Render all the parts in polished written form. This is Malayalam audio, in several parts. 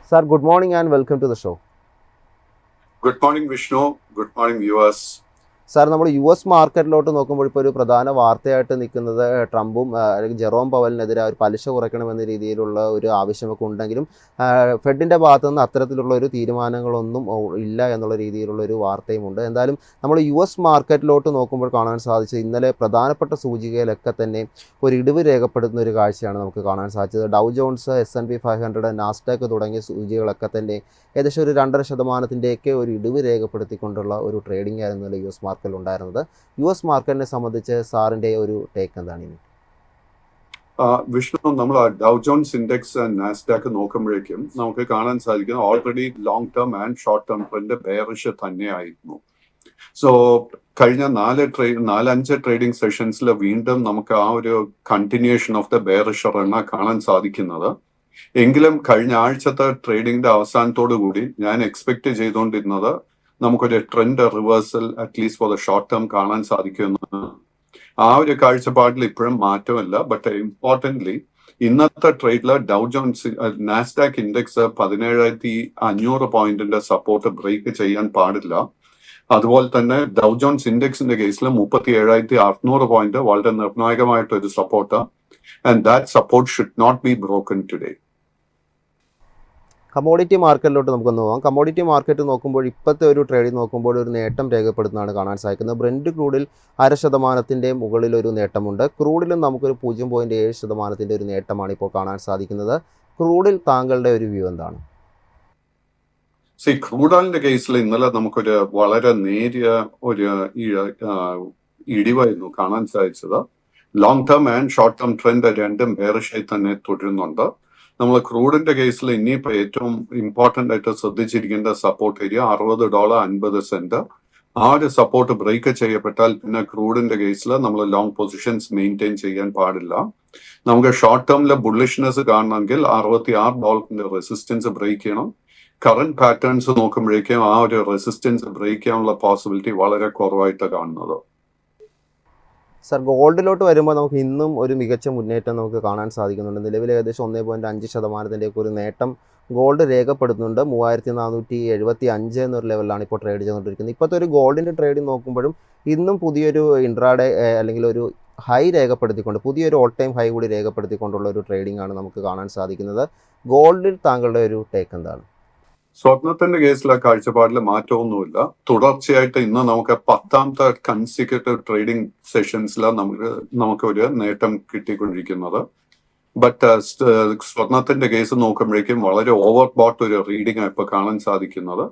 Sir, good morning and welcome to the show. Good morning, Vishnu. Good morning, viewers. Sir നമ്മൾ US മാർക്കറ്റിലോട്ട് നോക്കുമ്പോൾ ഇപ്പോൾ ഒരു പ്രധാന വാർത്തയായിട്ട് നിൽക്കുന്നത് ട്രംപും അല്ലെങ്കിൽ ജെറോം പവലിനെതിരെ ഒരു പലിശ കുറയ്ക്കണമെന്ന രീതിയിലുള്ള ഒരു ആവശ്യമൊക്കെ ഉണ്ടെങ്കിലും ഫെഡിൻ്റെ ഭാഗത്തു നിന്ന് അത്തരത്തിലുള്ള ഒരു തീരുമാനങ്ങളൊന്നും ഇല്ല എന്നുള്ള രീതിയിലുള്ള ഒരു വാർത്തയുമുണ്ട്. എന്തായാലും നമ്മൾ US മാർക്കറ്റിലോട്ട് നോക്കുമ്പോൾ കാണാൻ സാധിച്ചത് ഇന്നലെ പ്രധാനപ്പെട്ട സൂചികയിലൊക്കെ തന്നെ ഒരു ഇടിവ് രേഖപ്പെടുത്തുന്ന ഒരു കാഴ്ചയാണ് നമുക്ക് കാണാൻ സാധിച്ചത്. ഡൗ ജോൺസ്, S&P 500, നാസ്ഡാക്ക് തുടങ്ങിയ സൂചികകളൊക്കെ തന്നെ ഏകദേശം ഒരു 2.5% ഒരു ഇടിവ് രേഖപ്പെടുത്തിക്കൊണ്ടുള്ള ഒരു ട്രേഡിംഗ് ആയിരുന്നു US മാർക്കറ്റിൽ ഉണ്ടായിരുന്നത്. US മാർക്കറ്റിനെ സംബന്ധിച്ച് സാറിൻ്റെ ഒരു ടേക്ക് എന്താണ് ഇനി? വിഷ്ണു, നമ്മൾ ഡൗ ജോൺസ് ഇൻഡെക്സ് നാസ്ഡാക്ക് നോക്കുമ്പോഴേക്കും നമുക്ക് കാണാൻ സാധിക്കുന്നത് already long term and short term trend bearish തന്നെയായിരുന്നു. സോ കഴിഞ്ഞ 4-5 ട്രേഡിംഗ് സെഷൻസിൽ വീണ്ടും നമുക്ക് ആ ഒരു കണ്ടിന്യൂഷൻ ഓഫ് ദ ബെയറിഷ് റണ്ണ കാണാൻ സാധിക്കുന്നത്. എങ്കിലും കഴിഞ്ഞ ആഴ്ചത്തെ ട്രേഡിംഗിന്റെ അവസാനത്തോടു കൂടി ഞാൻ എക്സ്പെക്ട് ചെയ്തുകൊണ്ടിരുന്നത് നമുക്കൊരു trend reversal at least for the short term കാണാൻ സാധിക്കുമെന്ന്. ആ ഒരു കാഴ്ചപ്പാടിൽ ഇപ്പോഴും മാറ്റമില്ല. ബട്ട് ഇമ്പോർട്ടൻ്റ്ലി ഇന്നത്തെ ട്രേഡില് ഡൗ ജോൺസ് നാസ്ഡാക്ക് ഇൻഡെക്സ് 17,500 പോയിന്റിന്റെ സപ്പോർട്ട് ബ്രേക്ക് ചെയ്യാൻ പാടില്ല. അതുപോലെ തന്നെ ഡൗ ജോൺസ് ഇൻഡെക്സിന്റെ കേസിൽ 37,600 പോയിന്റ് വളരെ നിർണായകമായിട്ടൊരു support. And that support should not be broken today. Commodity മാർക്കറ്റിലോട്ട് നമുക്കൊന്ന് പോകാം. കമ്മോഡിറ്റി മാർക്കറ്റ് നോക്കുമ്പോൾ ഇപ്പോഴത്തെ ഒരു ട്രേഡിൽ നോക്കുമ്പോൾ ഒരു നേട്ടം രേഖപ്പെടുത്തുന്നതാണ് കാണാൻ സാധിക്കുന്നത്. ബ്രെൻഡ് ക്രൂഡിൽ 0.5% മുകളിൽ ഒരു നേട്ടമുണ്ട്. ക്രൂഡിലും നമുക്കൊരു 0.7% ഒരു നേട്ടമാണ് ഇപ്പോൾ കാണാൻ സാധിക്കുന്നത്. ക്രൂഡിൽ താങ്കളുടെ ഒരു വ്യൂ എന്താണ്? ക്രൂഡ് ഓയിലിന്റെ കേസിൽ ഇന്നലെ നമുക്കൊരു വളരെ നേരിയ ഒരു ഇടിവായിരുന്നു കാണാൻ സാധിച്ചത്. Long term and short term trend രണ്ടും ബെയറിഷായി തന്നെ തുടരുന്നുണ്ട്. നമ്മൾ ക്രൂഡിന്റെ കേസിൽ ഇനിയിപ്പോൾ ഏറ്റവും ഇമ്പോർട്ടൻ്റ് ആയിട്ട് ശ്രദ്ധിച്ചിരിക്കേണ്ട സപ്പോർട്ട് ഏരിയ $60.50. ആ ഒരു സപ്പോർട്ട് ബ്രേക്ക് ചെയ്യപ്പെട്ടാൽ പിന്നെ ക്രൂഡിന്റെ കേസിൽ നമ്മൾ ലോങ് പൊസിഷൻസ് മെയിൻറ്റെയിൻ ചെയ്യാൻ പാടില്ല. നമുക്ക് ഷോർട്ട് ടേമിലെ ബുള്ളിഷ്നെസ് കാണണമെങ്കിൽ $66 റെസിസ്റ്റൻസ് ബ്രേക്ക് ചെയ്യണം. കറന്റ് പാറ്റേൺസ് നോക്കുമ്പോഴേക്കും ആ ഒരു റെസിസ്റ്റൻസ് ബ്രേക്ക് ചെയ്യാനുള്ള പോസിബിലിറ്റി വളരെ കുറവായിട്ട് കാണുന്നത്. സർ, ഗോൾഡിലോട്ട് വരുമ്പോൾ നമുക്ക് ഇന്നും ഒരു മികച്ച മുന്നേറ്റം നമുക്ക് കാണാൻ സാധിക്കുന്നുണ്ട്. നിലവിൽ ഏകദേശം 1.5% ഒരു നേട്ടം ഗോൾഡ് രേഖപ്പെടുത്തുന്നുണ്ട്. 3,475 എന്നൊരു ലെവലിലാണ് ഇപ്പോൾ ട്രേഡ് ചെയ്തുകൊണ്ടിരിക്കുന്നത്. ഇപ്പോഴത്തെ ഒരു ഗോൾഡിൻ്റെ ട്രേഡ് നോക്കുമ്പോഴും ഇന്നും പുതിയൊരു ഇൻട്രാഡേ അല്ലെങ്കിൽ ഒരു ഹൈ രേഖപ്പെടുത്തിക്കൊണ്ട് പുതിയൊരു ഓൾ ടൈം ഹൈ കൂടി രേഖപ്പെടുത്തിക്കൊണ്ടുള്ള ഒരു ട്രേഡിംഗ് ആണ് നമുക്ക് കാണാൻ സാധിക്കുന്നത്. ഗോൾഡിൽ താങ്കളുടെ ഒരു ടേക്ക് എന്താണ്? സ്വർണത്തിന്റെ കേസിലെ കാഴ്ചപ്പാടിൽ മാറ്റമൊന്നുമില്ല. തുടർച്ചയായിട്ട് ഇന്ന് നമുക്ക് 10ാമത്തെ കൺസിക്യൂട്ടീവ് ട്രേഡിംഗ് സെഷൻസിൽ നമുക്ക് ഒരു നേട്ടം കിട്ടിക്കൊണ്ടിരിക്കുന്നത്. ബട്ട് സ്വർണത്തിന്റെ കേസ് നോക്കുമ്പോഴേക്കും വളരെ ഓവർ ബോട്ട് ഒരു റീഡിംഗ് ഇപ്പൊ കാണാൻ സാധിക്കുന്നത്.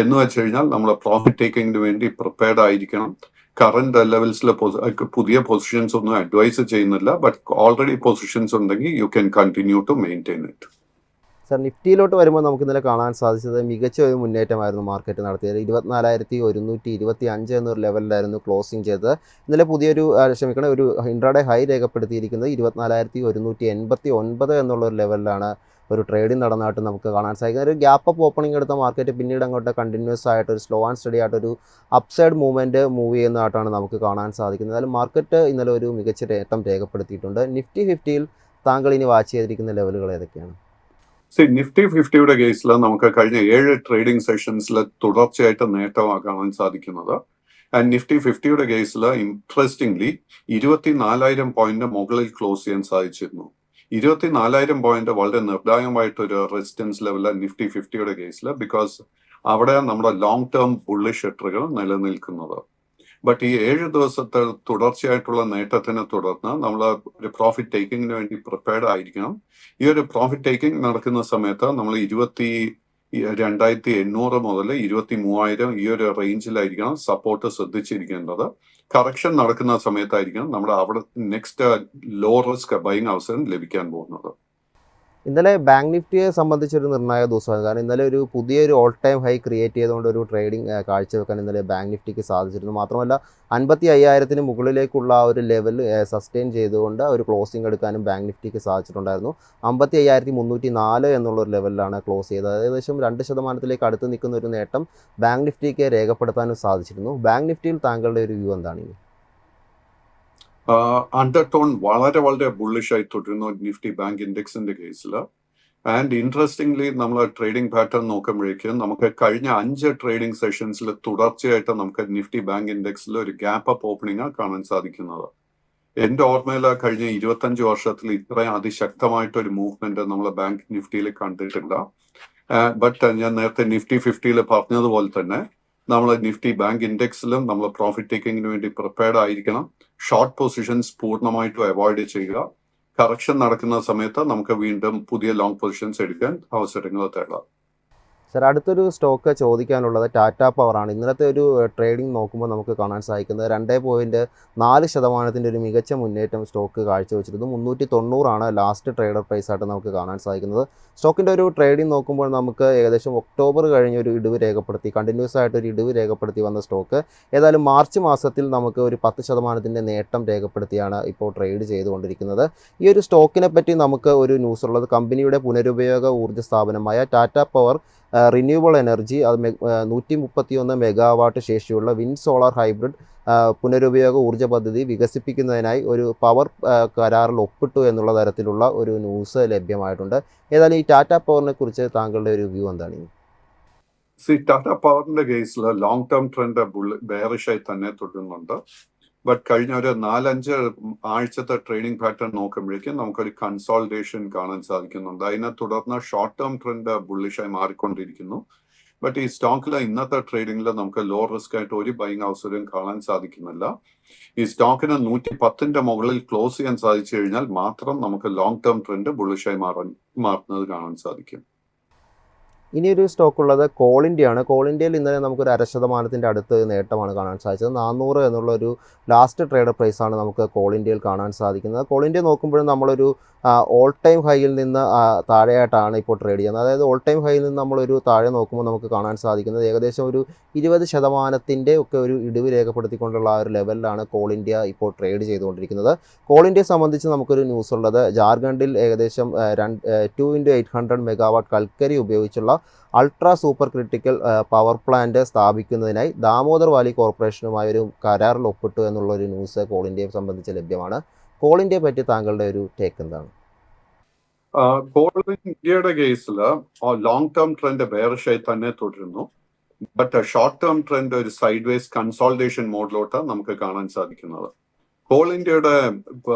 എന്ന് വെച്ച് കഴിഞ്ഞാൽ നമ്മൾ പ്രോഫിറ്റ് ടേക്കിങ്ങിന് വേണ്ടി പ്രിപ്പയർഡ് ആയിരിക്കണം. കറന്റ് ലെവൽസിൽ പുതിയ പൊസിഷൻസ് ഒന്നും അഡ്വൈസ് ചെയ്യുന്നില്ല. ബട്ട് ഓൾറെഡി പൊസിഷൻസ് ഉണ്ടെങ്കിൽ you can continue to maintain it. Sir, നിഫ്റ്റിയിലോട്ട് വരുമ്പോൾ നമുക്ക് ഇന്നലെ കാണാൻ സാധിച്ചത് മികച്ച ഒരു മുന്നേറ്റമായിരുന്നു മാർക്കറ്റ് നടത്തിയത്. 24,125 എന്നൊരു ലെവലിലായിരുന്നു ക്ലോസിംഗ് ചെയ്തത്. ഇന്നലെ പുതിയൊരു ഒരു ഇൻട്രാഡേ ഹൈ രേഖപ്പെടുത്തിയിരിക്കുന്നത് 24,189 എന്നുള്ളൊരു ലെവലിലാണ് ഒരു ട്രേഡിംഗ് നടന്നതായിട്ട് നമുക്ക് കാണാൻ സാധിക്കുന്നത്. ഒരു ഗ്യാപ്പ് അപ്പ് ഓപ്പണിംഗ് എടുത്ത മാർക്കറ്റ് പിന്നീട് അങ്ങോട്ട് കണ്ടിന്യൂസ് ആയിട്ട് ഒരു സ്ലോ ആൻഡ് സ്റ്റഡി ആയിട്ടൊരു അപ്സൈഡ് മൂവ്മെൻറ്റ് മൂവ് ചെയ്യുന്നതായിട്ടാണ് നമുക്ക് കാണാൻ സാധിക്കുന്നത്. അതിൽ മാർക്കറ്റ് ഇന്നലെ ഒരു മികച്ച നേട്ടം രേഖപ്പെടുത്തിയിട്ടുണ്ട്. നിഫ്റ്റി 50യിൽ താങ്കൾ ഇനി വാച്ച് ചെയ്തിരിക്കുന്ന ലെവലുകൾ ഏതൊക്കെയാണ്? നിഫ്റ്റി 50യുടെ കേസിൽ നമുക്ക് കഴിഞ്ഞ 7 ട്രേഡിംഗ് സെഷൻസിൽ തുടർച്ചയായിട്ട് നേട്ടമാണ് കാണാൻ സാധിക്കുന്നത്. ആൻഡ് നിഫ്റ്റി 50യുടെ കേസിൽ ഇൻട്രസ്റ്റിംഗ്ലി 24,000 പോയിന്റ് മുകളിൽ ക്ലോസ് ചെയ്യാൻ സാധിച്ചിരുന്നു. 24,000 പോയിന്റ് വളരെ നിർണായകമായിട്ടൊരു റെസിസ്റ്റൻസ് ലെവലാണ് നിഫ്റ്റി 50യുടെ കേസിൽ. ബിക്കോസ് അവിടെ നമ്മുടെ ലോങ് ടേം ബുള്ളിഷ് ഷട്ടറുകൾ നിലനിൽക്കുന്നത്. ബട്ട് ഈ 7 ദിവസത്തെ തുടർച്ചയായിട്ടുള്ള നേട്ടത്തിനെ തുടർന്ന് നമ്മൾ ഒരു പ്രോഫിറ്റ് ടേക്കിങ്ങിന് വേണ്ടി പ്രിപ്പയർഡ് ആയിരിക്കണം. ഈ ഒരു പ്രോഫിറ്റ് ടേക്കിംഗ് നടക്കുന്ന സമയത്ത് നമ്മൾ 22,800 മുതൽ 23,000 ഈ ഒരു റേഞ്ചിലായിരിക്കണം സപ്പോർട്ട് ശ്രദ്ധിച്ചിരിക്കേണ്ടത്. കറക്ഷൻ നടക്കുന്ന സമയത്തായിരിക്കണം നമ്മുടെ അവിടെ നെക്സ്റ്റ് ലോ റിസ്ക് ബൈങ് അവസരം ലഭിക്കാൻ പോകുന്നത്. ഇന്നലെ ബാങ്ക് നിഫ്റ്റിയെ സംബന്ധിച്ചൊരു നിർണായക ദിവസമാണ്. കാരണം ഇന്നലെ ഒരു പുതിയൊരു ഓൾ ടൈം ഹൈ ക്രിയേറ്റ് ചെയ്തുകൊണ്ട് ഒരു ട്രേഡിംഗ് കാഴ്ചവെക്കാൻ ഇന്നലെ ബാങ്ക് നിഫ്റ്റിക്ക് സാധിച്ചിരുന്നു. മാത്രമല്ല 55,000 മുകളിലേക്കുള്ള ആ ഒരു ലെവൽ സസ്റ്റെയിൻ ചെയ്തുകൊണ്ട് ഒരു ക്ലോസിംഗ് എടുക്കാനും ബാങ്ക് നിഫ്റ്റിക്ക് സാധിച്ചിട്ടുണ്ടായിരുന്നു. 55,304 എന്നുള്ളൊരു ലെവലിലാണ് ക്ലോസ് ചെയ്തത്. ഏകദേശം 2% അടുത്ത് നിൽക്കുന്ന ഒരു നേട്ടം ബാങ്ക് നിഫ്റ്റിക്ക് രേഖപ്പെടുത്താനും സാധിച്ചിരുന്നു. ബാങ്ക് നിഫ്റ്റിയിൽ താങ്കളുടെ ഒരു വ്യൂ എന്താണ്? അണ്ടർടോൺ വളരെ വളരെ ബുള്ളിഷ് ആയി തുടരുന്നു നിഫ്റ്റി ബാങ്ക് ഇൻഡെക്സിന്റെ കേസിൽ. ആൻഡ് ഇൻട്രസ്റ്റിംഗ്ലി നമ്മൾ ട്രേഡിംഗ് പാറ്റേൺ നോക്കുമ്പോഴേക്കും നമുക്ക് കഴിഞ്ഞ 5 ട്രേഡിംഗ് സെഷൻസിൽ തുടർച്ചയായിട്ട് നമുക്ക് നിഫ്റ്റി ബാങ്ക് ഇൻഡെക്സിൽ ഒരു ഗ്യാപ്പ് അപ്പ് ഓപ്പണിംഗ് കാണാൻ സാധിക്കുന്നത്. എന്റെ ഓർമ്മയിൽ കഴിഞ്ഞ 25 വർഷത്തിൽ ഇത്രയും അതിശക്തമായിട്ട് ഒരു മൂവ്മെന്റ് നമ്മൾ ബാങ്ക് നിഫ്റ്റിയിൽ കണ്ടിട്ടില്ല. ബട്ട് ഞാൻ നേരത്തെ നിഫ്റ്റി 50 പറഞ്ഞതുപോലെ തന്നെ നമ്മൾ നിഫ്റ്റി ബാങ്ക് ഇൻഡെക്സിലും നമ്മൾ പ്രോഫിറ്റ് ടേക്കിങ്ങിന് വേണ്ടി പ്രിപ്പയർഡ് ആയിരിക്കണം. ഷോർട്ട് പൊസിഷൻസ് പൂർണ്ണമായിട്ടും അവോയ്ഡ് ചെയ്യുക. കറക്ഷൻ നടക്കുന്ന സമയത്ത് നമുക്ക് വീണ്ടും പുതിയ ലോങ് പൊസിഷൻസ് എടുക്കാൻ അവസരങ്ങൾ തേടാം. സർ, അടുത്തൊരു സ്റ്റോക്ക് ചോദിക്കാനുള്ളത് ടാറ്റ പവറാണ്. ഇന്നലത്തെ ഒരു ട്രേഡിംഗ് നോക്കുമ്പോൾ നമുക്ക് കാണാൻ സാധിക്കുന്നത് 2.4% ഒരു മികച്ച മുന്നേറ്റം സ്റ്റോക്ക് കാഴ്ചവെച്ചിരുന്നു. 390 ലാസ്റ്റ് ട്രേഡർ പ്രൈസ് ആയിട്ട് നമുക്ക് കാണാൻ സാധിക്കുന്നത്. സ്റ്റോക്കിൻ്റെ ഒരു ട്രേഡിംഗ് നോക്കുമ്പോൾ നമുക്ക് ഏകദേശം ഒക്ടോബർ കഴിഞ്ഞ് ഒരു ഇടിവ് രേഖപ്പെടുത്തി, കണ്ടിന്യൂസ് ആയിട്ട് ഒരു ഇടിവ് രേഖപ്പെടുത്തി വന്ന സ്റ്റോക്ക് ഏതായാലും മാർച്ച് മാസത്തിൽ നമുക്ക് ഒരു 10% നേട്ടം രേഖപ്പെടുത്തിയാണ് ഇപ്പോൾ ട്രേഡ് ചെയ്തുകൊണ്ടിരിക്കുന്നത്. ഈ ഒരു സ്റ്റോക്കിനെ പറ്റി നമുക്ക് ഒരു ന്യൂസ് ഉള്ളത്, കമ്പനിയുടെ പുനരുപയോഗ ഊർജ്ജ സ്ഥാപനമായ ടാറ്റ പവർ റിന്യൂവബിൾ എനർജി, അത് 131 മെഗാവാട്ട് ശേഷിയുള്ള വിൻഡ് സോളാർ ഹൈബ്രിഡ് പുനരുപയോഗ ഊർജ്ജ പദ്ധതി വികസിപ്പിക്കുന്നതിനായി ഒരു പവർ കരാറിൽ ഒപ്പിട്ടു എന്നുള്ള തരത്തിലുള്ള ഒരു ന്യൂസ് ലഭ്യമായിട്ടുണ്ട്. ഏതായാലും ഈ ടാറ്റ പവറിനെ കുറിച്ച് താങ്കളുടെ ഒരു വ്യൂ എന്താണ്? ടാറ്റ പവറിന്റെ കേസിൽ ലോങ് ടേം ട്രെൻഡ് ബെയറിഷായി തന്നെ തുടരുന്നുണ്ട്. ബട്ട് കഴിഞ്ഞ ഒരു 4-5 ആഴ്ചത്തെ ട്രേഡിംഗ് പാറ്റേൺ നോക്കുമ്പോഴേക്കും നമുക്കൊരു കൺസോൾട്ടേഷൻ കാണാൻ സാധിക്കുന്നുണ്ട്. അതിനെ തുടർന്ന് ഷോർട്ട് ടേം ട്രെൻഡ് ബുള്ളിഷായി മാറിക്കൊണ്ടിരിക്കുന്നു. ബട്ട് ഈ സ്റ്റോക്കിൽ ഇന്നത്തെ ട്രേഡിംഗിൽ നമുക്ക് ലോ റിസ്ക് ആയിട്ട് ഒരു ബൈങ് അവസരം കാണാൻ സാധിക്കുന്നില്ല. ഈ സ്റ്റോക്കിന് 110 മുകളിൽ ക്ലോസ് ചെയ്യാൻ സാധിച്ചു കഴിഞ്ഞാൽ മാത്രം നമുക്ക് ലോങ് ടേം ട്രെൻഡ് ബുള്ളിഷായി മാറുന്നത് കാണാൻ സാധിക്കും. ഇനിയൊരു സ്റ്റോക്ക് ഉള്ളത് കോൾ ഇന്ത്യയാണ്. കോൾ ഇന്ത്യയിൽ ഇന്നലെ നമുക്കൊരു 0.5% അടുത്ത് നേട്ടമാണ് കാണാൻ സാധിച്ചത്. 400 എന്നുള്ളൊരു ലാസ്റ്റ് ട്രേഡർ പ്രൈസാണ് നമുക്ക് കോൾ ഇന്ത്യയിൽ കാണാൻ സാധിക്കുന്നത്. കോൾ ഇന്ത്യ നോക്കുമ്പോഴും നമ്മളൊരു ഓൾ ടൈം ഹൈയിൽ നിന്ന് താഴെയായിട്ടാണ് ഇപ്പോൾ ട്രേഡ് ചെയ്യുന്നത്. അതായത് ഓൾ ടൈം ഹൈയിൽ നിന്ന് നമ്മളൊരു താഴെ നോക്കുമ്പോൾ നമുക്ക് കാണാൻ സാധിക്കുന്നത് ഏകദേശം ഒരു 20% ഒക്കെ ഒരു ഇടിവ് രേഖപ്പെടുത്തിക്കൊണ്ടുള്ള ആ ഒരു ലെവലിലാണ് കോൾ ഇന്ത്യ ഇപ്പോൾ ട്രേഡ് ചെയ്തുകൊണ്ടിരിക്കുന്നത്. കോൾ ഇന്ത്യയെ സംബന്ധിച്ച് നമുക്കൊരു ന്യൂസ് ഉള്ളത്, ജാർഖണ്ഡിൽ ഏകദേശം 2x800 മെഗാവാട്ട് കൽക്കരി ഉപയോഗിച്ചുള്ള ultra super critical power plant സ്ഥാപിക്കുന്നതിനായി ദാമോദർ വാലി കോർപ്പറേഷനുമായി ഒരു കരാറിൽ ഒപ്പിട്ടു എന്നുള്ളൊരു ന്യൂസ് കോൾ ഇന്ത്യയെ സംബന്ധിച്ച് ലഭ്യമാണ്. കോൾ ഇന്ത്യയെ പറ്റി താങ്കളുടെ ഒരു ടേക്ക് എന്താണ്? കോൾ ഇന്ത്യയുടെ കേസിൽ ലോങ് ടേം ട്രെൻഡ് ബെയറിഷായി തന്നെ തുടരുന്നു. ബട്ട് ഷോർട്ട് ടേം ട്രെൻഡ് ഒരു സൈഡ് വേസ് കൺസോൾട്ടേഷൻ മോഡിലോട്ട് നമുക്ക് കാണാൻ സാധിക്കുന്നത്. കോൾ ഇന്ത്യയുടെ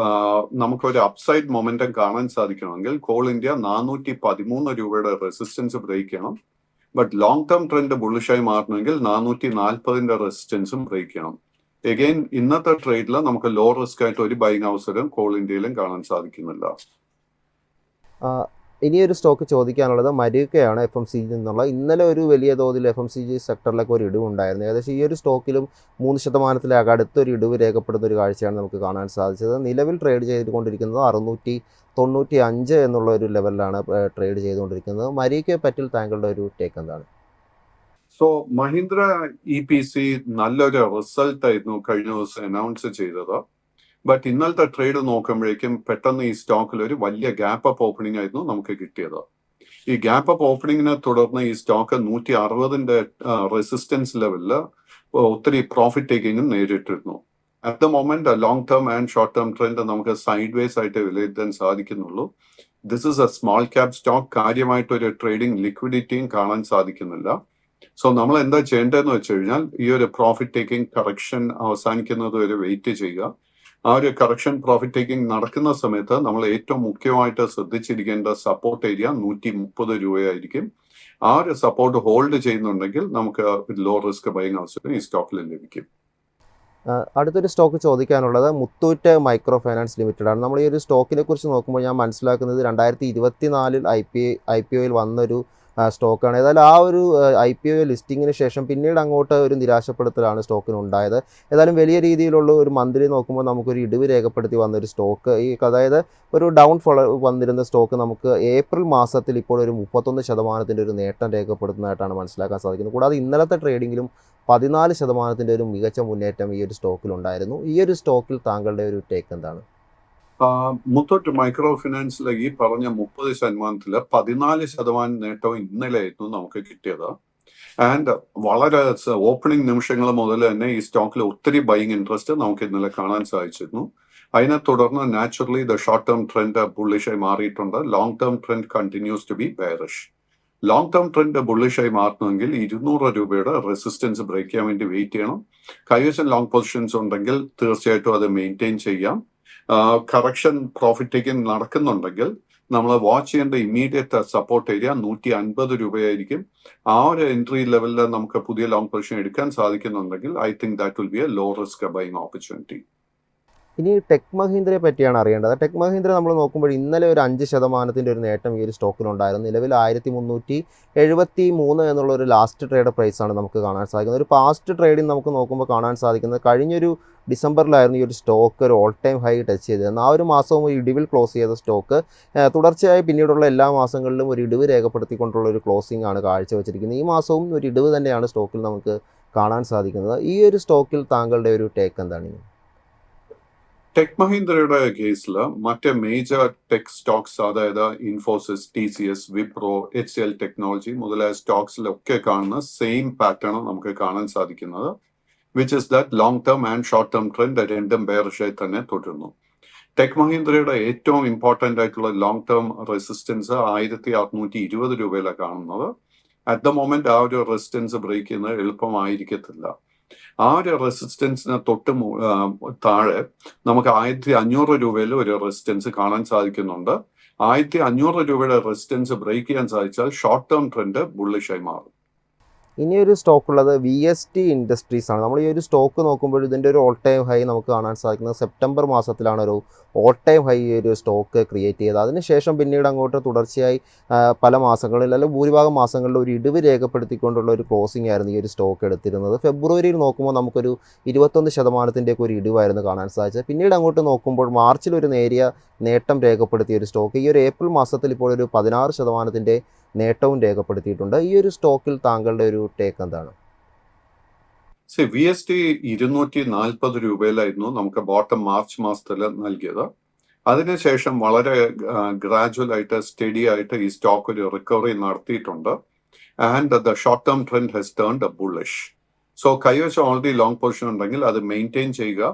നമുക്കൊരു അപ്സൈഡ് മൊമെന്റം കാണാൻ സാധിക്കണമെങ്കിൽ കോൾ ഇന്ത്യ 413 രൂപയുടെ റെസിസ്റ്റൻസ് ബ്രേക്ക് ചെയ്യണം. ബട്ട് ലോങ് ടേം ട്രെൻഡ് ബുള്ളിഷായി മാറണമെങ്കിൽ 440 റെസിസ്റ്റൻസും ബ്രേക്ക് ചെയ്യണം. എഗെയിൻ ഇന്നത്തെ ട്രേഡിൽ നമുക്ക് ലോ റിസ്ക് ആയിട്ട് ഒരു ബൈങ് അവസരം കോൾ ഇന്ത്യയിലും കാണാൻ സാധിക്കുന്നില്ല. ഇനിയൊരു സ്റ്റോക്ക് ചോദിക്കാനുള്ളത് മരൂക്കയാണ്, FMCG നിന്നുള്ള. ഇന്നലെ ഒരു വലിയ തോതിൽ FMCG സെക്ടറിലൊക്കെ ഒരു ഇടിവുണ്ടായിരുന്നു. ഏകദേശം ഈ ഒരു സ്റ്റോക്കിലും 3% അടുത്തൊരു ഇടിവ് രേഖപ്പെടുന്ന ഒരു കാഴ്ചയാണ് നമുക്ക് കാണാൻ സാധിച്ചത്. നിലവിൽ ട്രേഡ് ചെയ്തുകൊണ്ടിരിക്കുന്നത് 695 എന്നുള്ള ഒരു ലെവലിലാണ് ട്രേഡ് ചെയ്തുകൊണ്ടിരിക്കുന്നത്. മരൂക്കയെ പറ്റി താങ്കളുടെ ഒരു ടേക്ക് എന്താണ്? സോ മഹീന്ദ്ര EPC നല്ലൊരു റിസൾട്ട് ആയിരുന്നു കഴിഞ്ഞ ദിവസം അനൗൺസ് ചെയ്തത്. ബട്ട് ഇന്നലത്തെ ട്രേഡ് നോക്കുമ്പോഴേക്കും പെട്ടെന്ന് ഈ സ്റ്റോക്കിൽ ഒരു വലിയ ഗ്യാപ്പ് അപ്പ് ഓപ്പണിംഗ് ആയിരുന്നു നമുക്ക് കിട്ടിയത്. ഈ ഗ്യാപ്പ് അപ്പ് ഓപ്പണിങ്ങിനെ തുടർന്ന് ഈ സ്റ്റോക്ക് 160 റെസിസ്റ്റൻസ് ലെവലിൽ ഒത്തിരി പ്രോഫിറ്റ് ടേക്കിങ്ങും നേരിട്ടിരുന്നു. At the moment long term and short term trend നമുക്ക് സൈഡ് വേസ് ആയിട്ട് വിലയിരുത്താൻ സാധിക്കുന്നുള്ളൂ. This is a small cap stock. കാര്യമായിട്ടൊരു ട്രേഡിംഗ് ലിക്വിഡിറ്റിയും കാണാൻ സാധിക്കുന്നില്ല. സോ നമ്മൾ എന്താ ചെയ്യേണ്ടതെന്ന് വെച്ച് കഴിഞ്ഞാൽ ഈ ഒരു പ്രോഫിറ്റ് ടേക്കിംഗ് കറക്ഷൻ അവസാനിക്കുന്നത് വരെ വെയിറ്റ് ചെയ്യുക. ആ ഒരു കറക്ഷൻ പ്രോഫിറ്റ് ടേക്കിംഗ് നടക്കുന്ന സമയത്ത് നമ്മൾ ഏറ്റവും മുഖ്യമായിട്ട് ശ്രദ്ധിച്ചിരിക്കേണ്ട സപ്പോർട്ട് ഏരിയ 130 രൂപയായിരിക്കും. ആ ഒരു സപ്പോർട്ട് ഹോൾഡ് ചെയ്യുന്നുണ്ടെങ്കിൽ നമുക്ക് ലോ റിസ്ക് ബൈങ് അവസരം ഈ സ്റ്റോക്കിൽ ലഭിക്കും. അടുത്തൊരു സ്റ്റോക്ക് ചോദിക്കാനുള്ളത് മുത്തൂറ്റ് മൈക്രോ ഫൈനാൻസ് ലിമിറ്റഡ് ആണ്. നമ്മൾ ഈ ഒരു സ്റ്റോക്കിനെ കുറിച്ച് നോക്കുമ്പോൾ ഞാൻ മനസ്സിലാക്കുന്നത് 2024 IPOയിൽ വന്നൊരു സ്റ്റോക്കാണ്. ഏതായാലും ആ ഒരു IPO ലിസ്റ്റിങ്ങിന് ശേഷം പിന്നീട് അങ്ങോട്ട് ഒരു നിരാശപ്പെടുത്തലാണ് സ്റ്റോക്കിന് ഉണ്ടായത്. ഏതായാലും വലിയ രീതിയിലുള്ള ഒരു മന്ത്ലി നോക്കുമ്പോൾ നമുക്കൊരു ഇടിവ് രേഖപ്പെടുത്തി വന്നൊരു സ്റ്റോക്ക്, അതായത് ഒരു ഡൗൺഫോൾ വന്നിരുന്ന സ്റ്റോക്ക് നമുക്ക് ഏപ്രിൽ മാസത്തിൽ ഇപ്പോൾ ഒരു 31% ഒരു നേട്ടം രേഖപ്പെടുത്തുന്നതായിട്ടാണ് മനസ്സിലാക്കാൻ സാധിക്കുന്നത്. കൂടാതെ ഇന്നലത്തെ ട്രേഡിങ്ങിലും 14% ഒരു മികച്ച മുന്നേറ്റം ഈ ഒരു സ്റ്റോക്കിലുണ്ടായിരുന്നു. ഈ ഒരു സ്റ്റോക്കിൽ താങ്കളുടെ ഒരു ടേക്ക് എന്താണ്? മുത്തൂറ്റ് മൈക്രോ ഫിനാൻസിലെ ഈ പറഞ്ഞ 30% 14% നേട്ടവും ഇന്നലെയായിരുന്നു നമുക്ക് കിട്ടിയത്. ആൻഡ് വളരെ ഓപ്പണിംഗ് നിമിഷങ്ങൾ മുതൽ തന്നെ ഈ സ്റ്റോക്കിൽ ഒത്തിരി ബൈങ് ഇൻട്രസ്റ്റ് നമുക്ക് ഇന്നലെ കാണാൻ സാധിച്ചിരുന്നു. അതിനെ തുടർന്ന് naturally the short term trend ബുള്ളിഷായി മാറിയിട്ടുണ്ട്. Long term trend continues to be bearish. Long term trend ബുള്ളിഷായി മാറണമെങ്കിൽ 200 രൂപയുടെ റെസിസ്റ്റൻസ് ബ്രേക്ക് ചെയ്യാൻ വേണ്ടി വെയിറ്റ് ചെയ്യണം. കൈവശം ലോങ് പൊസിഷൻസ് ഉണ്ടെങ്കിൽ തീർച്ചയായിട്ടും അത് മെയിൻറ്റെയിൻ ചെയ്യാം. കറക്ഷൻ പ്രോഫിറ്റ് ടേക്കിംഗ് നടക്കുന്നുണ്ടെങ്കിൽ നമ്മൾ വാച്ച് ചെയ്യേണ്ട ഇമ്മീഡിയറ്റ് സപ്പോർട്ട് ഏരിയ 150 രൂപയായിരിക്കും. ആ ഒരു എൻട്രി ലെവലിൽ നമുക്ക് പുതിയ ലോങ് പൊസിഷൻ എടുക്കാൻ സാധിക്കുന്നുണ്ടെങ്കിൽ I think that will be a low risk buying opportunity. ഇനി ടെക് മഹീന്ദ്രയെ പറ്റിയാണ് അറിയേണ്ടത്. ടെക് മഹീന്ദ്ര നമ്മൾ നോക്കുമ്പോൾ ഇന്നലെ ഒരു 5% ഒരു നേട്ടം ഈ ഒരു സ്റ്റോക്കിനുണ്ടായിരുന്നു. നിലവിൽ 1373 എന്നുള്ള ഒരു ലാസ്റ്റ് ട്രേഡ് പ്രൈസാണ് നമുക്ക് കാണാൻ സാധിക്കുന്നത്. ഒരു പാസ്റ്റ് ട്രേഡിങ് നമുക്ക് നോക്കുമ്പോൾ കാണാൻ സാധിക്കുന്നത് കഴിഞ്ഞൊരു ഡിസംബറിലായിരുന്നു ഈ ഒരു സ്റ്റോക്ക് ഒരു ഓൾ ടൈം ഹൈ ടച്ച് ചെയ്തത്. ആ ഒരു മാസവും ഒരു ഇടിവിൽ ക്ലോസ് ചെയ്ത സ്റ്റോക്ക് തുടർച്ചയായി പിന്നീടുള്ള എല്ലാ മാസങ്ങളിലും ഒരു ഇടിവ് രേഖപ്പെടുത്തിക്കൊണ്ടുള്ള ഒരു ക്ലോസിംഗ് ആണ് കാഴ്ചവെച്ചിരിക്കുന്നത്. ഈ മാസവും ഒരു ഇടിവ് തന്നെയാണ് സ്റ്റോക്കിൽ നമുക്ക് കാണാൻ സാധിക്കുന്നത്. ഈ ഒരു സ്റ്റോക്കിൽ താങ്കളുടെ ഒരു ടേക്ക് എന്താണ്? ടെക് മഹീന്ദ്രയുടെ കേസിൽ മറ്റേ മേജർ ടെക് സ്റ്റോക്സ്, അതായത് Infosys, TCS, Wipro, HCL technology മുതലായ സ്റ്റോക്സിലൊക്കെ കാണുന്ന സെയിം പാറ്റേൺ നമുക്ക് കാണാൻ സാധിക്കുന്നത്, which is that long term and short term trend രണ്ടും ബെയറിഷായി തന്നെ തുടരുന്നു. ടെക് മഹീന്ദ്രയുടെ ഏറ്റവും ഇമ്പോർട്ടൻ്റ് ആയിട്ടുള്ള ലോങ് ടേം റെസിസ്റ്റൻസ് 1620 രൂപയിലാണ് കാണുന്നത്. അറ്റ് ദ മൊമെന്റ് ആ ഒരു റെസിസ്റ്റൻസ് ബ്രേക്ക് ചെയ്യുന്നത് എളുപ്പമായിരിക്കത്തില്ല. ആ ഒരു റെസിസ്റ്റൻസിന് തൊട്ട് താഴെ നമുക്ക് 1500 രൂപയിൽ ഒരു റെസിസ്റ്റൻസ് കാണാൻ സാധിക്കുന്നുണ്ട്. 1500 രൂപയുടെ റെസിസ്റ്റൻസ് ബ്രേക്ക് ചെയ്യാൻ സാധിച്ചാൽ ഷോർട്ട് ടേം ട്രെൻഡ് ബുള്ളിഷായി മാറും. ഇനിയൊരു സ്റ്റോക്ക് ഉള്ളത് VST ഇൻഡസ്ട്രീസ് ആണ്. നമ്മൾ ഈ ഒരു സ്റ്റോക്ക് നോക്കുമ്പോൾ ഇതിൻ്റെ ഒരു ഓൾ ടൈം ഹൈ നമുക്ക് കാണാൻ സാധിക്കുന്നത് സെപ്റ്റംബർ മാസത്തിലാണ് ഒരു ഓൾ ടൈം ഹൈ ഒരു സ്റ്റോക്ക് ക്രിയേറ്റ് ചെയ്തത്. അതിനുശേഷം പിന്നീട് അങ്ങോട്ട് തുടർച്ചയായി പല മാസങ്ങളിൽ അല്ലെങ്കിൽ ഭൂരിഭാഗം മാസങ്ങളിൽ ഒരു ഇടിവ് രേഖപ്പെടുത്തിക്കൊണ്ടുള്ള ഒരു ക്ലോസിംഗ് ആയിരുന്നു ഈ ഒരു സ്റ്റോക്ക് എടുത്തിരുന്നത്. ഫെബ്രുവരിയിൽ നോക്കുമ്പോൾ നമുക്കൊരു 21% ഒരു ഇടിവായിരുന്നു കാണാൻ സാധിച്ചത്. പിന്നീട് അങ്ങോട്ട് നോക്കുമ്പോൾ മാർച്ചിൽ ഒരു നേരിയ നേട്ടം രേഖപ്പെടുത്തിയ ഒരു സ്റ്റോക്ക് ഈ ഒരു ഏപ്രിൽ മാസത്തിൽ ഇപ്പോൾ ഒരു 16% നേട്ടവും രേഖപ്പെടുത്തിയിട്ടുണ്ട്. ഈ ഒരു സ്റ്റോക്കിൽ താങ്കളുടെ ഒരു ടേക്ക് എന്താണ്? VST 240 രൂപയിലായിരുന്നു നമുക്ക് ബോട്ടം മാർച്ച് മാസത്തിൽ നൽകിയത്. അതിനുശേഷം വളരെ ഗ്രാജുവൽ ആയിട്ട് സ്റ്റഡി ആയിട്ട് ഈ സ്റ്റോക്ക് ഒരു റിക്കവറി നടത്തിയിട്ടുണ്ട്. And the short term trend has turned bullish. So കൈവശം ഓൾറെഡി ലോങ് പൊസിഷൻ ഉണ്ടെങ്കിൽ അത് മെയിൻറ്റെയിൻ ചെയ്യുക.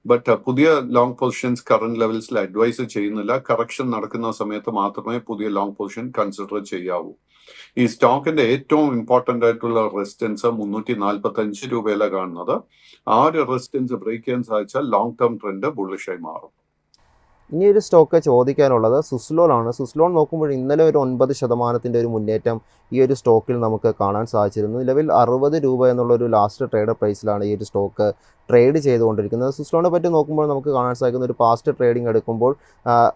ബട്ട് പുതിയ ലോങ് പൊസിഷൻസ് കറന്റ് ലെവൽസിൽ അഡ്വൈസ് ചെയ്യുന്നില്ല. കറക്ഷൻ നടക്കുന്ന സമയത്ത് മാത്രമേ പുതിയ ലോങ് പൊസിഷൻ കൺസിഡർ ചെയ്യാവൂ. ഈ സ്റ്റോക്കിന്റെ ഏറ്റവും ഇമ്പോർട്ടന്റ് ആയിട്ടുള്ള റെസിസ്റ്റൻസ് 345 രൂപയിലാണ് കാണുന്നത്. ആ ഒരു റെസിസ്റ്റൻസ് ബ്രേക്ക് ചെയ്യാൻ സാധിച്ചാൽ ലോങ് ടേം ട്രെൻഡ് ബുള്ളിഷായി മാറും. ഇനി ഒരു സ്റ്റോക്ക് ചോദിക്കാനുള്ളത് സുസ്ലോൺ ആണ്. സുസ്ലോൺ നോക്കുമ്പോൾ ഇന്നലെ ഒരു 9% ഒരു മുന്നേറ്റം ഈ ഒരു സ്റ്റോക്കിൽ നമുക്ക് കാണാൻ സാധിച്ചിരുന്നു. നിലവിൽ 60 രൂപ എന്നുള്ളൊരു ലാസ്റ്റ് ട്രേഡ് പ്രൈസിലാണ് ഈ ഒരു സ്റ്റോക്ക് ട്രേഡ് ചെയ്തുകൊണ്ടിരിക്കുന്നത്. സുസ്ലോണിനെ പറ്റി നോക്കുമ്പോൾ നമുക്ക് കാണാൻ സാധിക്കുന്ന ഒരു പാസ്റ്റ് ട്രേഡിംഗ് എടുക്കുമ്പോൾ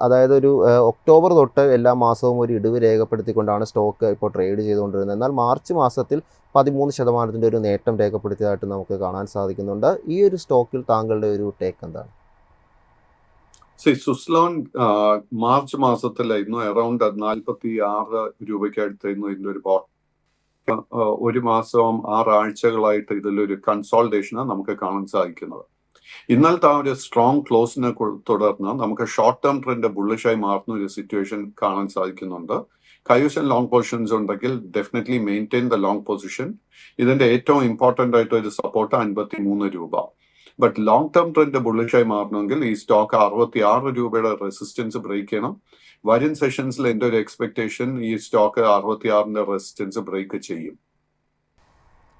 അതായത് ഒരു ഒക്ടോബർ തൊട്ട് എല്ലാ മാസവും ഒരു ഇടിവ് രേഖപ്പെടുത്തിക്കൊണ്ടാണ് സ്റ്റോക്ക് ഇപ്പോൾ ട്രേഡ് ചെയ്തുകൊണ്ടിരുന്നത്. എന്നാൽ മാർച്ച് മാസത്തിൽ 13% ഒരു നേട്ടം രേഖപ്പെടുത്തിയതായിട്ട് നമുക്ക് കാണാൻ സാധിക്കുന്നുണ്ട്. ഈ ഒരു സ്റ്റോക്കിൽ താങ്കളുടെ ഒരു ടേക്ക് എന്താണ്? സുസ്ലോൺ മാർച്ച് മാസത്തിലായിരുന്നു അറൌണ്ട് 46 രൂപയ്ക്ക് അടുത്തായിരുന്നു ഇതിന്റെ ഒരു ബോട്ടം. ഒരു മാസവും 6 ആഴ്ചകളായിട്ട് ഇതിലൊരു കൺസോൾട്ടേഷന് നമുക്ക് കാണാൻ സാധിക്കുന്നത്. ഇന്നലത്തെ ആ ഒരു സ്ട്രോങ് ക്ലോസിനെ തുടർന്ന് നമുക്ക് ഷോർട്ട് ടേം ട്രെൻഡ് ബുള്ളിഷായി മാറുന്ന ഒരു സിറ്റുവേഷൻ കാണാൻ സാധിക്കുന്നുണ്ട്. കൈവശം ലോങ് പൊസിഷൻസ് ഉണ്ടെങ്കിൽ definitely maintain the long position. ഇതിന്റെ ഏറ്റവും ഇമ്പോർട്ടന്റ് ആയിട്ട് ഒരു സപ്പോർട്ട് 53 രൂപ. ബട്ട് ലോങ് ടേം ട്രെൻഡ് ബുള്ളിഷായി മാറണമെങ്കിൽ ഈ സ്റ്റോക്ക് 66 രൂപയുടെ റെസിസ്റ്റൻസ് ബ്രേക്ക് ചെയ്യണം. വരും സെഷൻസിൽ എൻ്റെ ഒരു എക്സ്പെക്ടേഷൻ ഈ സ്റ്റോക്ക് 66ന്റെ റെസിസ്റ്റൻസ് ബ്രേക്ക് ചെയ്യും.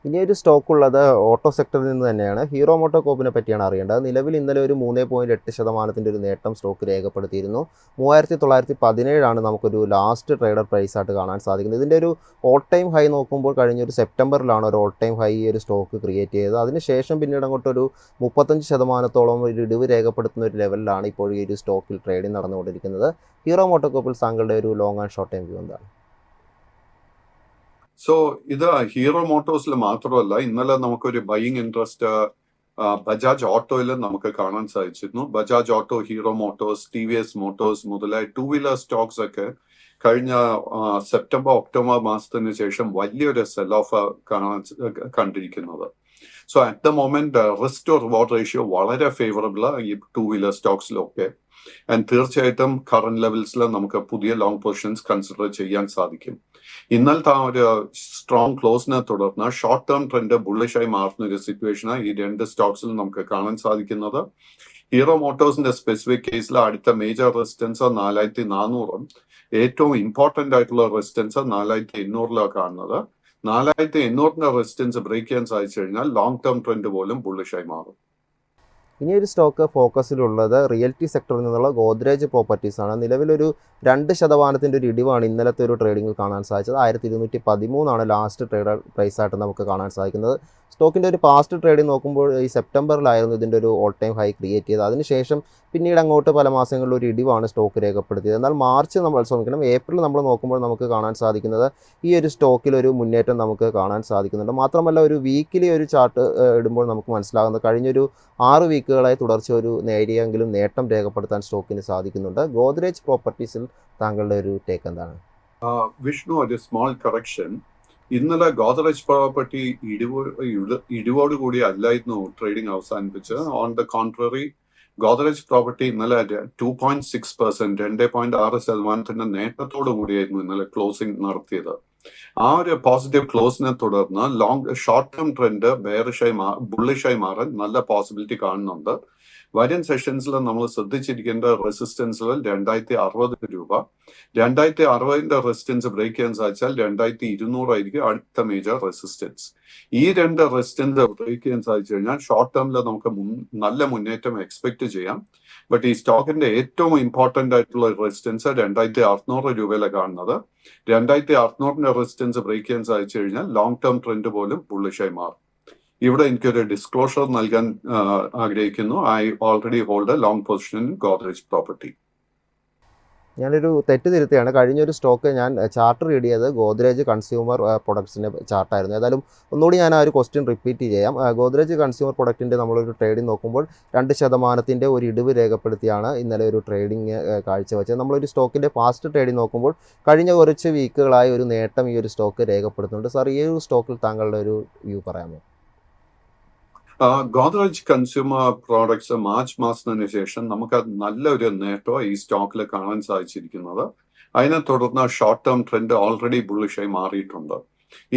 ഇനിയൊരു സ്റ്റോക്ക് ഉള്ളത് ഓട്ടോ സെക്ടറിൽ നിന്ന് തന്നെയാണ്. ഹീറോ മോട്ടോ കോപ്പിനെ പറ്റിയാണ് അറിയേണ്ടത്. നിലവിൽ ഇന്നലെ ഒരു 3.8% ഒരു നേട്ടം സ്റ്റോക്ക് രേഖപ്പെടുത്തിയിരുന്നു. 3917 നമുക്കൊരു ലാസ്റ്റ് ട്രേഡർ പ്രൈസ് ആയിട്ട് കാണാൻ സാധിക്കുന്നത്. ഇതിൻ്റെ ഒരു ഓൾ ടൈം ഹൈ നോക്കുമ്പോൾ കഴിഞ്ഞൊരു സെപ്റ്റംബറിലാണ് ഒരു ഓൾ ടൈം ഹൈ ഒരു സ്റ്റോക്ക് ക്രിയേറ്റ് ചെയ്തത്. അതിനുശേഷം പിന്നീട് അങ്ങോട്ടൊരു 35% ഒരു ഇടിവ് രേഖപ്പെടുത്തുന്ന ഒരു ലെവലിലാണ് ഇപ്പോൾ ഈ ഒരു സ്റ്റോക്കിൽ ട്രേഡിംഗ് നടന്നുകൊണ്ടിരിക്കുന്നത്. ഹീറോ മോട്ടോ കോപ്പിൽ താങ്കളുടെ ഒരു long and short time view എന്താണ്? സോ ഇത് ഹീറോ മോട്ടോഴ്സിൽ മാത്രമല്ല, ഇന്നലെ നമുക്കൊരു ബൈയിങ് ഇൻട്രസ്റ്റ് ബജാജ് ഓട്ടോയിൽ നമുക്ക് കാണാൻ സാധിച്ചിരുന്നു. Bajaj auto, hero Motors, TVS Motors മുതലായ 2 വീലർ സ്റ്റോക്സ് ഒക്കെ കഴിഞ്ഞ സെപ്റ്റംബർ ഒക്ടോബർ മാസത്തിന് ശേഷം വലിയൊരു സെൽ ഓഫ് കണ്ടിരിക്കുന്നത്. So at the moment risk to reward ratio വളരെ ഫേവറബിൾ ഈ 2 വീലർ സ്റ്റോക്സിലൊക്കെ. ആൻഡ് തീർച്ചയായിട്ടും കറന്റ് ലെവൽസിൽ നമുക്ക് പുതിയ ലോങ് പൊസിഷൻസ് കൺസിഡർ ചെയ്യാൻ സാധിക്കും. ഇന്നലത്തെ ആ ഒരു സ്ട്രോങ് ക്ലോസിനെ തുടർന്ന് ഷോർട്ട് ടേം ട്രെൻഡ് ബുള്ളിഷായി മാറുന്ന ഒരു സിറ്റുവേഷനാണ് ഈ 2 സ്റ്റോക്സിൽ നമുക്ക് കാണാൻ സാധിക്കുന്നത്. ഹീറോ മോട്ടോഴ്സിന്റെ സ്പെസിഫിക് കേസിൽ അടുത്ത മേജർ റെസിസ്റ്റൻസ് 4400 ഏറ്റവും ഇമ്പോർട്ടന്റ് ആയിട്ടുള്ള റെസിസ്റ്റൻസ് 4800 കാണുന്നത്. 4800 റെസിസ്റ്റൻസ് ബ്രേക്ക് ചെയ്യാൻ സാധിച്ചു കഴിഞ്ഞാൽ ലോങ് ടേം ട്രെൻഡ് പോലും ബുള്ളിഷായി മാറും. ഇനിയൊരു സ്റ്റോക്ക് ഫോക്കസിലുള്ളത് റിയൽറ്റി സെക്ടറിൽ നിന്നുള്ള ഗോദ്രേജ് പ്രോപ്പർട്ടീസ് ആണ്. നിലവിലൊരു 2% ഒരു ഇടിവാണ് ഇന്നലത്തെ ഒരു ട്രേഡിങ്ങിൽ കാണാൻ സാധിച്ചത്. 1213 ലാസ്റ്റ് ട്രേഡ് പ്രൈസായിട്ട് നമുക്ക് കാണാൻ സാധിക്കുന്നത്. സ്റ്റോക്കിൻ്റെ ഒരു പാസ്റ്റ് ട്രേഡിംഗ് നോക്കുമ്പോൾ ഈ സെപ്റ്റംബറിലായിരുന്നു ഇതിൻ്റെ ഒരു ഓൾ ടൈം ഹൈ ക്രിയേറ്റ് ചെയ്തത്. അതിനുശേഷം പിന്നീട് അങ്ങോട്ട് പല മാസങ്ങളിൽ ഒരു ഇടിവാണ് സ്റ്റോക്ക് രേഖപ്പെടുത്തിയത്. എന്നാൽ മാർച്ച് നമ്മൾ ശ്രമിക്കണം, ഏപ്രിൽ നമ്മൾ നോക്കുമ്പോൾ നമുക്ക് കാണാൻ സാധിക്കുന്നത് ഈ ഒരു സ്റ്റോക്കിലൊരു മുന്നേറ്റം നമുക്ക് കാണാൻ സാധിക്കുന്നുണ്ട്. മാത്രമല്ല ഒരു വീക്കിലി ഒരു ചാർട്ട് ഇടുമ്പോൾ നമുക്ക് മനസ്സിലാകുന്നത് കഴിഞ്ഞൊരു 6 വീക്കുകളായി തുടർച്ച ഒരു നേരിയെങ്കിലും നേട്ടം രേഖപ്പെടുത്താൻ സ്റ്റോക്കിന് സാധിക്കുന്നുണ്ട്. ഗോദ്രേജ് പ്രോപ്പർട്ടീസിൽ താങ്കളുടെ ഒരു ടേക്ക് എന്താണ്? വിഷ്ണു, ഒരു സ്മോൾ കറക്ഷൻ. ഇന്നലെ ഗോദ്രേജ് പ്രോപ്പർട്ടി ഇടിവോടുകൂടി അല്ലായിരുന്നു ട്രേഡിംഗ് അവസാനിപ്പിച്ചത്. On the contrary, Godrej property ഇന്നലെ 2.6%, 2.6% നേട്ടത്തോടു കൂടിയായിരുന്നു ഇന്നലെ ക്ലോസിംഗ് നടത്തിയത്. ആ ഒരു പോസിറ്റീവ് ക്ലോസിനെ തുടർന്ന് ഷോർട്ട് ടേം ട്രെൻഡ് ബുള്ളിഷായി മാറാൻ നല്ല പോസിബിലിറ്റി കാണുന്നുണ്ട്. വരും സെഷൻസിൽ നമ്മൾ ശ്രദ്ധിച്ചിരിക്കേണ്ട റെസിസ്റ്റൻസ് ലെവൽ 2060 രൂപ. 2060 റെസിസ്റ്റൻസ് ബ്രേക്ക് ചെയ്യാൻ സാധിച്ചാൽ 2200 ആയിരിക്കും അടുത്ത മേജർ റെസിസ്റ്റൻസ്. ഈ 2 റെസിസ്റ്റൻസ് ബ്രേക്ക് ചെയ്യാൻ സാധിച്ചു കഴിഞ്ഞാൽ ഷോർട്ട് ടേമിൽ നമുക്ക് നല്ല മുന്നേറ്റം എക്സ്പെക്ട് ചെയ്യാം. ബട്ട് ഈ സ്റ്റോക്കിന്റെ ഏറ്റവും ഇമ്പോർട്ടന്റ് ആയിട്ടുള്ള റെസിസ്റ്റൻസ് 2600 രൂപയിലാണ് കാണുന്നത്. 2600 റെസിസ്റ്റൻസ് ബ്രേക്ക് ചെയ്യാൻ സാധിച്ചു കഴിഞ്ഞാൽ ലോങ് ടേം ട്രെൻഡ് പോലും ബുള്ളിഷായി മാറും. ഇവിടെ എനിക്കൊരു ഡിസ്ക്ലോഷർ നൽകാൻ ആഗ്രഹിക്കുന്നു. I already hold A long position in Godrej property. ഞാനൊരു തെറ്റ് തിരുത്തിയാണ്. കഴിഞ്ഞൊരു സ്റ്റോക്ക് ഞാൻ ചാർട്ട് റീഡ് ചെയ്തത് ഗോദ്രേജ് കൺസ്യൂമർ പ്രൊഡക്ട്സിൻ്റെ ചാർട്ടായിരുന്നു. ഏതായാലും ഒന്നുകൂടി ഞാൻ ആ ഒരു ക്വസ്റ്റ്യൻ റിപ്പീറ്റ് ചെയ്യാം. ഗോദ്രേജ് കൺസ്യൂമർ പ്രൊഡക്റ്റിൻ്റെ നമ്മളൊരു ട്രേഡിംഗ് നോക്കുമ്പോൾ 2% ഒരു ഇടിവ് രേഖപ്പെടുത്തിയാണ് ഇന്നലെ ഒരു ട്രേഡിംഗ് കാഴ്ചവെച്ചത്. നമ്മളൊരു സ്റ്റോക്കിൻ്റെ പാസ്റ്റ് ട്രേഡിംഗ് നോക്കുമ്പോൾ കഴിഞ്ഞ കുറച്ച് വീക്കുകളായി ഒരു നേട്ടം ഈ ഒരു സ്റ്റോക്ക് രേഖപ്പെടുത്തുന്നുണ്ട്. സാർ, ഈ ഒരു സ്റ്റോക്കിൽ താങ്കളുടെ ഒരു വ്യൂ പറയാമോ? ഗോദ്രേജ് കൺസ്യൂമർ പ്രോഡക്ട്സ് മാർച്ച് മാസത്തിന് ശേഷം നമുക്ക് നല്ലൊരു നേട്ടം ഈ സ്റ്റോക്കിൽ കാണാൻ സാധിച്ചിരിക്കുന്നത്. അതിനെ തുടർന്ന് ഷോർട്ട് ടേം ട്രെൻഡ് ഓൾറെഡി ബുള്ളിഷായി മാറിയിട്ടുണ്ട്.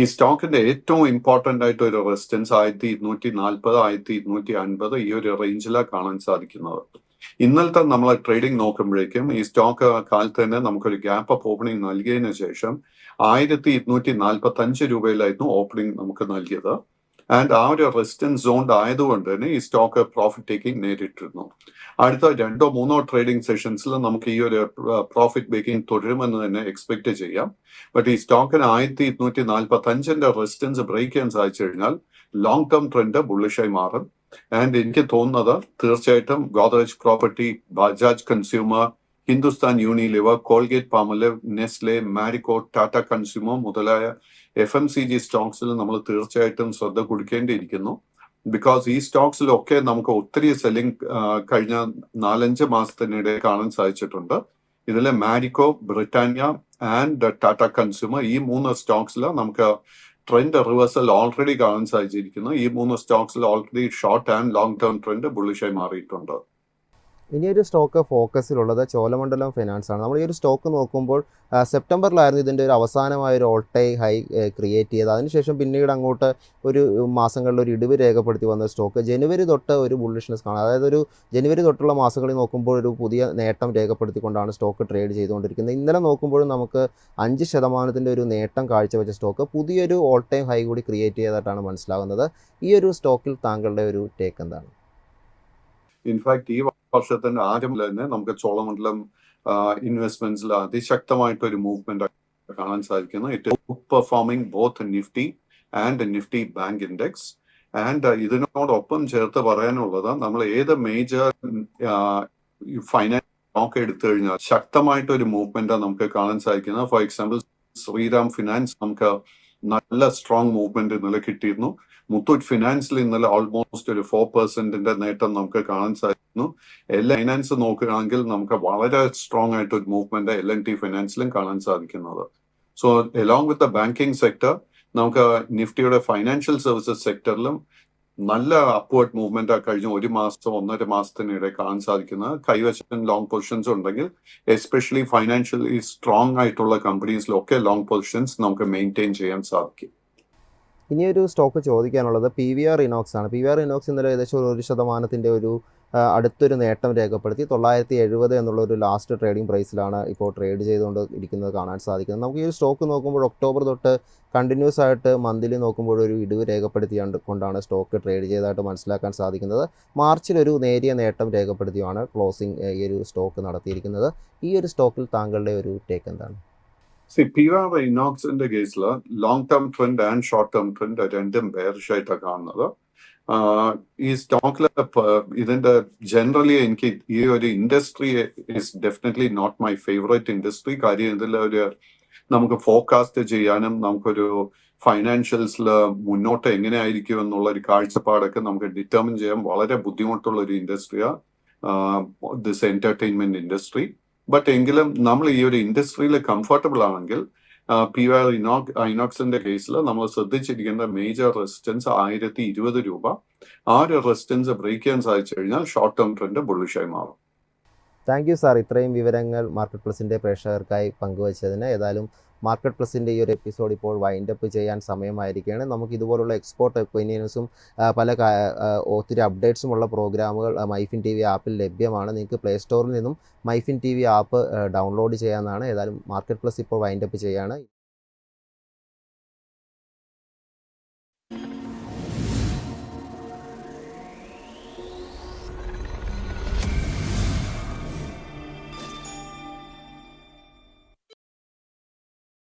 ഈ സ്റ്റോക്കിന്റെ ഏറ്റവും ഇമ്പോർട്ടന്റ് ആയിട്ട് ഒരു റെസിസ്റ്റൻസ് 1240, 1250 ഈ ഒരു രേഞ്ചിലാണ് കാണാൻ സാധിക്കുന്നത്. ഇന്നലത്തെ നമ്മളെ ട്രേഡിംഗ് നോക്കുമ്പോഴേക്കും ഈ സ്റ്റോക്ക് കാലത്ത് തന്നെ നമുക്കൊരു ഗ്യാപ്പ് അപ്പ് ഓപ്പണിംഗ് നൽകിയതിനു ശേഷം 1245 രൂപയിലായിരുന്നു ഓപ്പണിംഗ് നമുക്ക് നൽകിയത്. ആൻഡ് ആ ഒരു റെസിസ്റ്റൻസ് സോൺ ആയതുകൊണ്ട് തന്നെ ഈ സ്റ്റോക്ക് പ്രോഫിറ്റ് ടേക്കിംഗ് നേരിട്ടിരുന്നു. അടുത്ത 2-3 ട്രേഡിംഗ് സെഷൻസിൽ നമുക്ക് ഈ ഒരു പ്രോഫിറ്റ് മേക്കിംഗ് തുടരുമെന്ന് തന്നെ എക്സ്പെക്ട് ചെയ്യാം. ബട്ട് ഈ സ്റ്റോക്കിന് 1245 റെസിസ്റ്റൻസ് ബ്രേക്ക് ചെയ്യാൻ സാധിച്ചു കഴിഞ്ഞാൽ ലോങ് ടേം ട്രെൻഡ് ബുള്ളിഷായി മാറും. ആൻഡ് എനിക്ക് തോന്നുന്നത് തീർച്ചയായിട്ടും Godrej property, Bajaj consumer, Hindustan Unilever, Colgate Palmolive, Nestle, Marico, Tata consumer മുതലായ FMCG സ്റ്റോക്സിൽ നമ്മൾ തീർച്ചയായിട്ടും ശ്രദ്ധ കൊടുക്കേണ്ടിയിരിക്കുന്നു. ബിക്കോസ് ഈ സ്റ്റോക്സിലൊക്കെ നമുക്ക് ഒത്തിരി സെല്ലിംഗ് കഴിഞ്ഞ 4-5 മാസത്തിനിടെ കാണാൻ സാധിച്ചിട്ടുണ്ട്. ഇതിൽ Marico, Britannia and Tata consumer ഈ 3 സ്റ്റോക്സിൽ നമുക്ക് ട്രെൻഡ് റിവേഴ്സൽ ഓൾറെഡി കാണാൻ സാധിച്ചിരിക്കുന്നു. ഈ 3 സ്റ്റോക്സിൽ already short and long term trend ബുള്ളിഷായി മാറിയിട്ടുണ്ട്. ഇനിയൊരു സ്റ്റോക്ക് ഫോക്കസിലുള്ളത് ചോളമണ്ഡലം ഫിനാൻസ് ആണ്. നമ്മൾ ഈ ഒരു സ്റ്റോക്ക് നോക്കുമ്പോൾ സെപ്റ്റംബറിലായിരുന്നു ഇതിൻ്റെ ഒരു അവസാനമായ ഒരു ഓൾ ടൈം ഹൈ ക്രിയേറ്റ് ചെയ്തത്. അതിനുശേഷം പിന്നീട് അങ്ങോട്ട് ഒരു മാസങ്ങളിൽ ഒരു ഇടിവ് രേഖപ്പെടുത്തി വന്ന സ്റ്റോക്ക് ജനുവരി തൊട്ട് ഒരു ബുള്ളിഷ്നെസ് കാണാം. അതായത് ഒരു ജനുവരി തൊട്ടുള്ള മാസങ്ങളിൽ നോക്കുമ്പോൾ ഒരു പുതിയ നേട്ടം രേഖപ്പെടുത്തിക്കൊണ്ടാണ് സ്റ്റോക്ക് ട്രേഡ് ചെയ്തുകൊണ്ടിരിക്കുന്നത്. ഇന്നലെ നോക്കുമ്പോഴും നമുക്ക് 5% ഒരു നേട്ടം കാഴ്ചവെച്ച സ്റ്റോക്ക് പുതിയൊരു ഓൾ ടൈം ഹൈ കൂടി ക്രിയേറ്റ് ചെയ്തതായിട്ടാണ് മനസ്സിലാകുന്നത്. ഈ ഒരു സ്റ്റോക്കിൽ താങ്കളുടെ ഒരു ടേക്ക് എന്താണ്? ഇൻഫാക്ട് ഈ വർഷത്തിന്റെ ആദ്യം തന്നെ നമുക്ക് ചോളമണ്ഡലം ഇൻവെസ്റ്റ്മെന്റ്സിൽ അതിശക്തമായിട്ട് ഒരു മൂവ്മെന്റ് കാണാൻ സാധിക്കുന്നു. It performing both Nifty and Nifty bank index. And ഇതിനോടൊപ്പം ചേർത്ത് പറയാനുള്ളത്, നമ്മൾ ഏത് മേജർ ഫൈനാൻസ് സ്റ്റോക്ക് എടുത്തു കഴിഞ്ഞാൽ ശക്തമായിട്ട് ഒരു മൂവ്മെന്റ് നമുക്ക് കാണാൻ സാധിക്കുന്നത്. ഫോർ എക്സാമ്പിൾ ശ്രീറാം ഫിനാൻസ് നമുക്ക് നല്ല സ്ട്രോങ് മൂവ്മെന്റ് ഇന്നലെ കിട്ടിയിരുന്നു. മുത്തൂറ്റ് ഫിനാൻസിൽ ഇന്നലെ ഓൾമോസ്റ്റ് ഒരു 4% നേട്ടം നമുക്ക് കാണാൻ സാധിക്കുന്നു. ഫൈനാൻസ് നോക്കുകയാണെങ്കിൽ നമുക്ക് വളരെ സ്ട്രോങ് ആയിട്ട് ഒരു മൂവ്മെന്റ് LNT ഫിനാൻസിലും കാണാൻ സാധിക്കുന്നത്. So along with the banking sector നമുക്ക് നിഫ്റ്റിയുടെ ഫൈനാൻഷ്യൽ സർവീസസ് സെക്ടറിലും നല്ല അപ്വേർഡ് മൂവ്മെന്റ് കഴിഞ്ഞ 1-1.5 മാസത്തിനിടെ കാണാൻ സാധിക്കുന്നത്. കൈവശം ലോങ് പൊസിഷൻസ് ഉണ്ടെങ്കിൽ എസ്പെഷ്യലി ഫൈനാൻഷ്യലി സ്ട്രോങ് ആയിട്ടുള്ള കമ്പനീസിലൊക്കെ ലോങ് പൊസിഷൻസ് നമുക്ക് മെയിൻറ്റെയിൻ ചെയ്യാൻ സാധിക്കും. ഇനിയൊരു സ്റ്റോക്ക് ചോദിക്കാനുള്ളത് PVR ഇനോക്സ് ആണ്. PVR ഇനോക്സ് ഇന്നലെ ഏകദേശം 1% ഒരു അടുത്തൊരു നേട്ടം രേഖപ്പെടുത്തി 970 എന്നുള്ളൊരു ലാസ്റ്റ് ട്രേഡിംഗ് പ്രൈസിലാണ് ഇപ്പോൾ ട്രേഡ് ചെയ്തുകൊണ്ട് ഇരിക്കുന്നത് കാണാൻ സാധിക്കുന്നത്. നമുക്ക് ഈ ഒരു സ്റ്റോക്ക് നോക്കുമ്പോൾ ഒക്ടോബർ തൊട്ട് കണ്ടിന്യൂസ് ആയിട്ട് മന്ത്ലി നോക്കുമ്പോൾ ഒരു ഇടിവ് കൊണ്ടാണ് സ്റ്റോക്ക് ട്രേഡ് ചെയ്തതായിട്ട് മനസ്സിലാക്കാൻ സാധിക്കുന്നത്. മാർച്ചിൽ ഒരു നേരിയ നേട്ടം രേഖപ്പെടുത്തിയാണ് ക്ലോസിംഗ് ഈ ഒരു സ്റ്റോക്ക് നടത്തിയിരിക്കുന്നത്. ഈ ഒരു സ്റ്റോക്കിൽ താങ്കളുടെ ഒരു ടേക്ക് എന്താണ്? PVR ഇനോക്സിന്റെ കേസിൽ long term trend and short term trend രണ്ടും ബെയറിഷായിട്ടാണ് കാണുന്നത്. ഈ സ്റ്റോക്കിൽ ഇതിന്റെ ജനറലി എനിക്ക് ഈ ഒരു industry is definitely not my favourite industry. കാര്യം ഇതിൽ നമുക്ക് ഫോർകാസ്റ്റ് ചെയ്യാനും നമുക്കൊരു ഫൈനാൻഷ്യൽസിൽ മുന്നോട്ട് എങ്ങനെ ആയിരിക്കും എന്നുള്ള ഒരു കാഴ്ചപ്പാടൊക്കെ നമുക്ക് ഡിറ്റർമിൻ ചെയ്യാൻ വളരെ ബുദ്ധിമുട്ടുള്ള ഒരു ഇൻഡസ്ട്രിയാണ് ദിസ് എന്റർടൈൻമെന്റ് ഇൻഡസ്ട്രി. ബട്ട് എങ്കിലും നമ്മൾ ഈ ഒരു ഇൻഡസ്ട്രിയിൽ കംഫർട്ടബിൾ ആണെങ്കിൽ PVR ഇനോക്സിന്റെ കേസിൽ നമ്മൾ ശ്രദ്ധിച്ചിരിക്കേണ്ട മേജർ റെസിസ്റ്റൻസ് 1020 രൂപ. ആ ഒരു റെസിസ്റ്റൻസ് ബ്രേക്ക് ചെയ്യാൻ സാധിച്ചു കഴിഞ്ഞാൽ ഷോർട്ട് ടേം ട്രെൻഡ് ബുള്ളിഷായി മാറും. താങ്ക് യു സാർ, ഇത്രയും വിവരങ്ങൾ മാർക്കറ്റ് പ്ലസിൻ്റെ പ്രേക്ഷകർക്കായി പങ്കുവച്ചതിന്. ഏതായാലും മാർക്കറ്റ് പ്ലസിൻ്റെ ഈ ഒരു എപ്പിസോഡ് ഇപ്പോൾ വൈൻഡപ്പ് ചെയ്യാൻ സമയമായിരിക്കുകയാണ്. നമുക്ക് ഇതുപോലുള്ള എക്സ്പോർട്ട് ഒപ്പീനിയൻസും ഒത്തിരി അപ്ഡേറ്റ്സുമുള്ള പ്രോഗ്രാമുകൾ മൈഫിൻ TV ആപ്പിൽ ലഭ്യമാണ്. നിങ്ങൾക്ക് പ്ലേ സ്റ്റോറിൽ നിന്നും മൈഫിൻ TV ആപ്പ് ഡൗൺലോഡ് ചെയ്യാവുന്നതാണ്. ഏതായാലും മാർക്കറ്റ് പ്ലസ് ഇപ്പോൾ വൈൻഡപ്പ് ചെയ്യുകയാണ്.